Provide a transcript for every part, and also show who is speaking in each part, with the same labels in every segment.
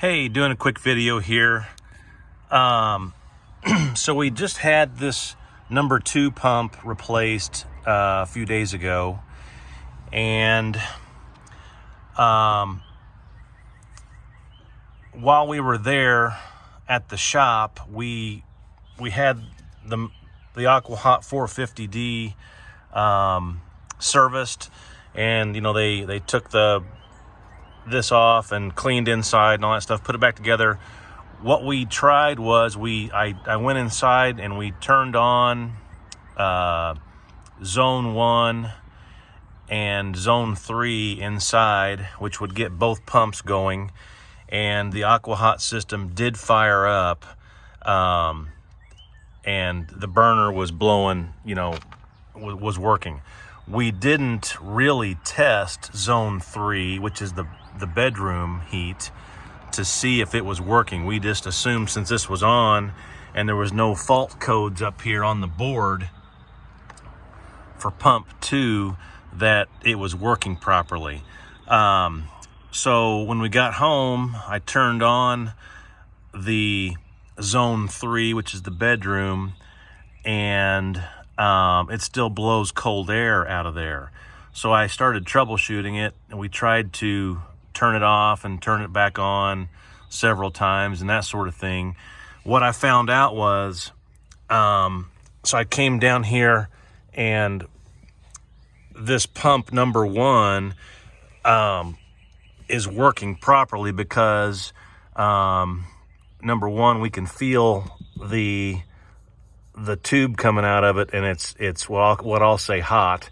Speaker 1: Hey, doing a quick video here. So we just had this number 2 pump replaced a few days ago, and while we were there at the shop, we had the AquaHot 450D serviced, and they took this off and cleaned inside and all that stuff, put it back together. What we tried was I went inside and we turned on zone 1 and zone 3 inside, which would get both pumps going, and the AquaHot system did fire up, and the burner was blowing, was working. We didn't really test zone 3, which is the bedroom heat, to see if it was working. We just assumed, since this was on and there was no fault codes up here on the board for pump 2, that it was working properly. So when we got home, I turned on the zone 3, which is the bedroom, and it still blows cold air out of there. So I started troubleshooting it, and we tried to turn it off and turn it back on several times and that sort of thing. What I found out was, so I came down here, and this pump number 1 is working properly because number 1, we can feel the tube coming out of it, and it's what I'll say hot.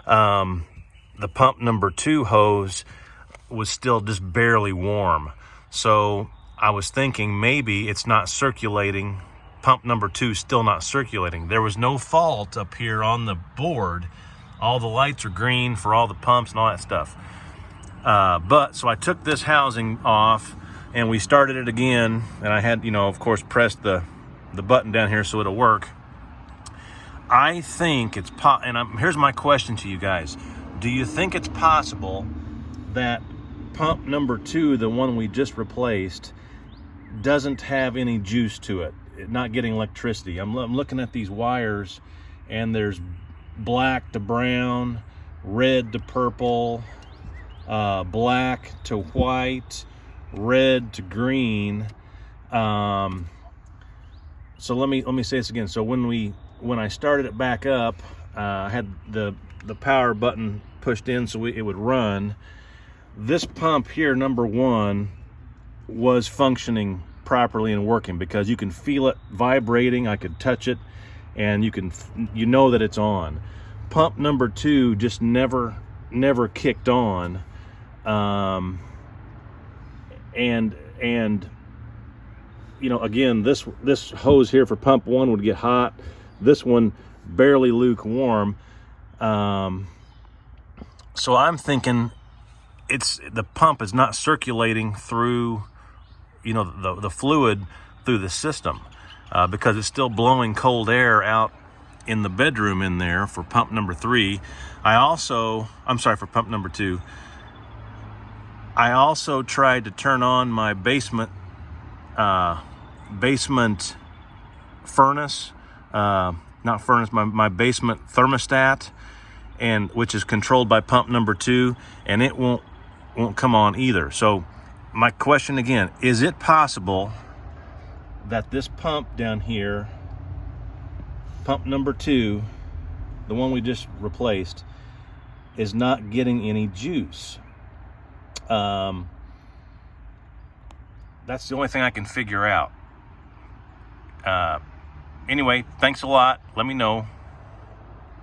Speaker 1: The pump number 2 hose was still just barely warm. So I was thinking maybe it's not circulating. Pump number 2 still not circulating. There was no fault up here on the board. All the lights are green for all the pumps and all that stuff. So I took this housing off and we started it again, and I had, of course, pressed the button down here so it'll work. I think it's here's my question to you guys. Do you think it's possible that pump number 2, the one we just replaced, doesn't have any juice to it, not getting electricity? I'm looking at these wires, and there's black to brown, red to purple, black to white, red to green. So let me say this again. So when I started it back up, I had the power button pushed in so it would run. This pump here, number 1, was functioning properly and working because you can feel it vibrating. I could touch it, and you know that it's on. Pump number 2 just never kicked on, and again, this hose here for pump 1 would get hot. This one barely lukewarm. So I'm thinking the pump is not circulating through, the fluid through the system, because it's still blowing cold air out in the bedroom in there for pump number 3. I'm sorry, for pump number 2. I also tried to turn on my basement furnace, not furnace, my basement thermostat, and which is controlled by pump number 2, and it won't come on either. So my question again, is it possible that this pump down here, pump number 2, the one we just replaced, is not getting any juice? That's the only thing I can figure out. Anyway, thanks a lot. Let me know.